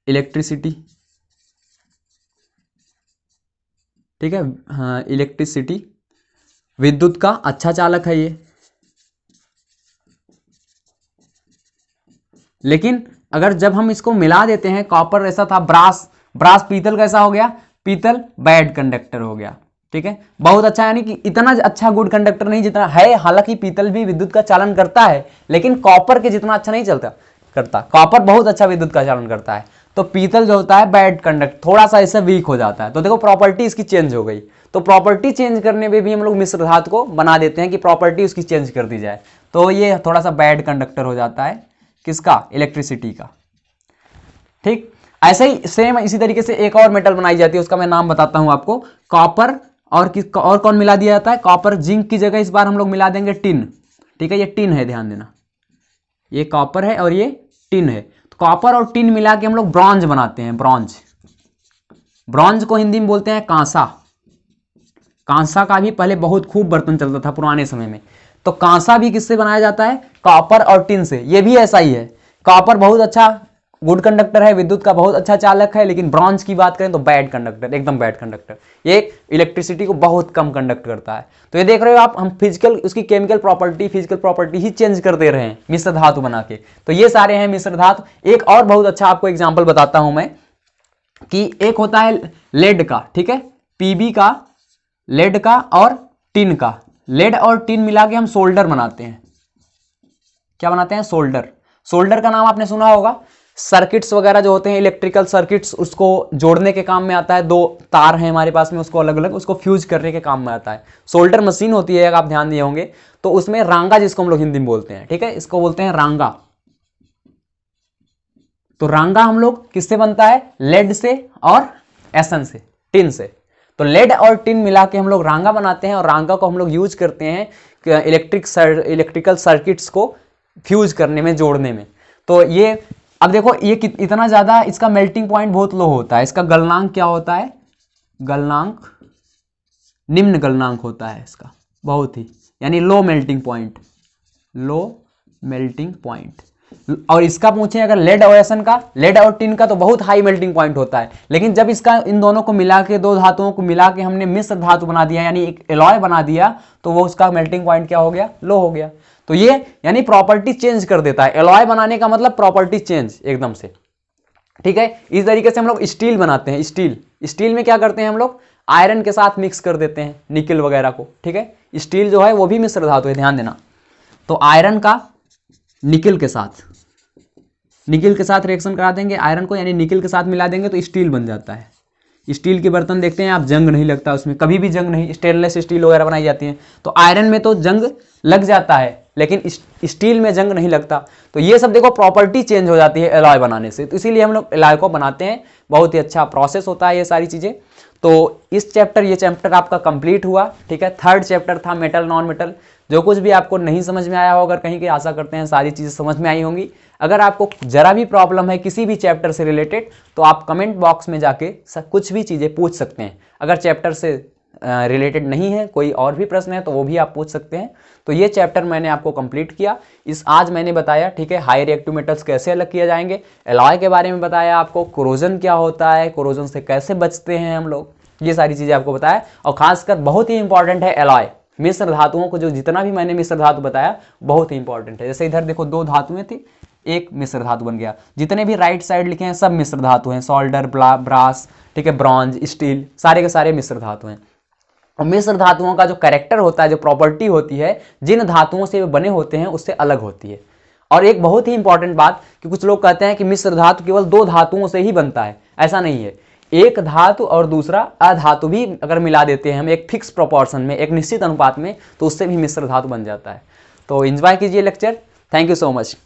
इलेक्ट्रिसिटी, ठीक है, हाँ, इलेक्ट्रिसिटी, विद्युत का अच्छा चालक है ये। लेकिन अगर जब हम इसको मिला देते हैं, कॉपर ऐसा था, ब्रास पीतल कैसा हो गया, पीतल बैड कंडक्टर हो गया, ठीक है, बहुत अच्छा, यानी कि इतना अच्छा गुड कंडक्टर नहीं जितना है। हालांकि पीतल भी विद्युत का चालन करता है, लेकिन कॉपर के जितना अच्छा नहीं करता। कॉपर बहुत अच्छा विद्युत का चालन करता है। तो पीतल जो होता है बैड कंडक्टर, थोड़ा सा इससे वीक हो जाता है। तो देखो, प्रॉपर्टी इसकी चेंज हो गई। तो प्रॉपर्टी चेंज करने में भी हम लोग मिश्र धातु को बना देते हैं कि प्रॉपर्टी उसकी चेंज कर दी जाए। तो ये थोड़ा सा बैड कंडक्टर हो जाता है, किसका, इलेक्ट्रिसिटी का, ठीक। ऐसे ही सेम इसी तरीके से एक और मेटल बनाई जाती है, उसका मैं नाम बताता हूं आपको। कॉपर और कौन मिला दिया जाता है, कॉपर जिंक की जगह इस बार हम लोग मिला देंगे टिन, ठीक है, ये टिन है, ध्यान देना, ये कॉपर है और ये टिन है। तो कॉपर और टिन मिला के हम लोग ब्रॉन्ज बनाते हैं, ब्रॉन्ज को हिंदी में बोलते हैं कांसा। कांसा का भी पहले बहुत खूब बर्तन चलता था पुराने समय में। तो कांसा भी किससे बनाया जाता है, कॉपर और टिन से। ये भी ऐसा ही है, कॉपर बहुत अच्छा गुड कंडक्टर है, विद्युत का बहुत अच्छा चालक है, लेकिन ब्रॉन्ज की बात करें तो बैड कंडक्टर, एकदम बैड कंडक्टर। ये इलेक्ट्रिसिटी को बहुत कम कंडक्ट करता है। तो ये देख रहे हो आप, हम फिजिकल, उसकी केमिकल प्रॉपर्टी ही चेंज कर दे रहे हैं मिश्र धातु बना के। तो ये सारे हैं मिश्र धातु। एक और बहुत अच्छा आपको एग्जाम्पल बताता हूं मैं, कि एक होता है लेड का, ठीक है, पीबी का, लेड का और टिन का। लेड और टिन मिला के हम सोल्डर बनाते हैं। क्या बनाते हैं, सोल्डर। सोल्डर का नाम आपने सुना होगा, सर्किट्स वगैरह जो होते हैं, इलेक्ट्रिकल सर्किट्स, उसको जोड़ने के काम में आता है। दो तार हैं हमारे पास में, उसको अलग अलग उसको फ्यूज करने के काम में आता है। सोल्डर मशीन होती है, आप ध्यान दिए होंगे, तो उसमें रांगा, जिसको हम लोग हिंदी में बोलते हैं, ठीक है, इसको बोलते हैं रांगा। तो रांगा हम लोग किससे बनता है? लेड से और एसन से, टिन से। तो लेड और टिन मिला के हम लोग रांगा बनाते हैं, और रांगा को हम लोग यूज करते हैं इलेक्ट्रिकल सर्किट्स को फ्यूज करने में, जोड़ने में। तो ये अब देखो, ये इतना ज्यादा, इसका मेल्टिंग पॉइंट बहुत लो होता है। इसका गलनांक क्या होता है? गलनांक निम्न गलनांक होता है इसका, बहुत ही, यानी low melting point, low melting point. और इसका पूछें अगर लेड और एसन का, लेड और टिन का, तो बहुत हाई मेल्टिंग पॉइंट होता है। लेकिन जब इसका इन दोनों को मिला के, दो धातुओं को मिला के हमने मिश्र धातु बना दिया, यानी एक एलॉय बना दिया, तो वो उसका मेल्टिंग पॉइंट क्या हो गया? लो हो गया। तो ये यानी प्रॉपर्टी चेंज कर देता है। एलॉय बनाने का मतलब प्रॉपर्टी चेंज एकदम से, ठीक है। इस तरीके से हम लोग स्टील बनाते हैं। स्टील में क्या करते हैं हम लोग? आयरन के साथ मिक्स कर देते हैं, निकल वगैरह को, ठीक है। स्टील जो है वो भी मिश्र धातु है, ध्यान देना। तो आयरन का निकल के साथ रिएक्शन करा देंगे आयरन को, यानी निकल के साथ मिला देंगे तो स्टील बन जाता है। स्टील के बर्तन देखते हैं आप, जंग नहीं लगता उसमें, कभी भी जंग नहीं। स्टेनलेस स्टील वगैरह बनाई जाती है, तो आयरन में तो जंग लग जाता है, लेकिन स्टील में जंग नहीं लगता। तो ये सब देखो प्रॉपर्टी चेंज हो जाती है एलॉय बनाने से, तो इसीलिए हम लोग एलॉय को बनाते हैं। बहुत ही अच्छा प्रोसेस होता है ये सारी चीजें। तो इस चैप्टर, ये चैप्टर आपका कंप्लीट हुआ, ठीक है। थर्ड चैप्टर था मेटल नॉन मेटल। जो कुछ भी आपको नहीं समझ में आया हो, अगर कहीं की, आशा करते हैं सारी चीजें समझ में आई होंगी। अगर आपको जरा भी प्रॉब्लम है किसी भी चैप्टर से रिलेटेड, तो आप कमेंट बॉक्स में जाके कुछ भी चीजें पूछ सकते हैं। अगर चैप्टर से रिलेटेड नहीं है, कोई और भी प्रश्न है, तो वो भी आप पूछ सकते हैं। तो ये चैप्टर मैंने आपको कंप्लीट किया। आज मैंने बताया, ठीक है, हाई रिएक्टिव मेटल्स कैसे अलग किए जाएंगे, एलॉय के बारे में बताया आपको, कोरोजन क्या होता है, कोरोजन से कैसे बचते हैं हम लोग, ये सारी चीजें आपको बताया। और खासकर बहुत ही इंपॉर्टेंट है एलॉय, मिश्र धातुओं को, जो जितना भी मैंने मिश्र धातु बताया बहुत ही इंपॉर्टेंट है। जैसे इधर देखो, दो धातुएं थी, एक मिश्र धातु बन गया। जितने भी राइट साइड लिखे हैं सब मिश्र धातु हैं, सोल्डर, ब्रास, ठीक है, ब्रॉन्ज, स्टील, सारे के सारे मिश्र धातु हैं। और मिश्र धातुओं का जो कैरेक्टर होता है, जो प्रॉपर्टी होती है, जिन धातुओं से वे बने होते हैं उससे अलग होती है। और एक बहुत ही इंपॉर्टेंट बात, कि कुछ लोग कहते हैं कि मिश्र धातु केवल दो धातुओं से ही बनता है, ऐसा नहीं है। एक धातु और दूसरा अधातु भी अगर मिला देते हैं हम एक फिक्स प्रोपोर्शन में, एक निश्चित अनुपात में, तो उससे भी मिश्र धातु बन जाता है। तो एंजॉय कीजिए lecture. Thank you so much.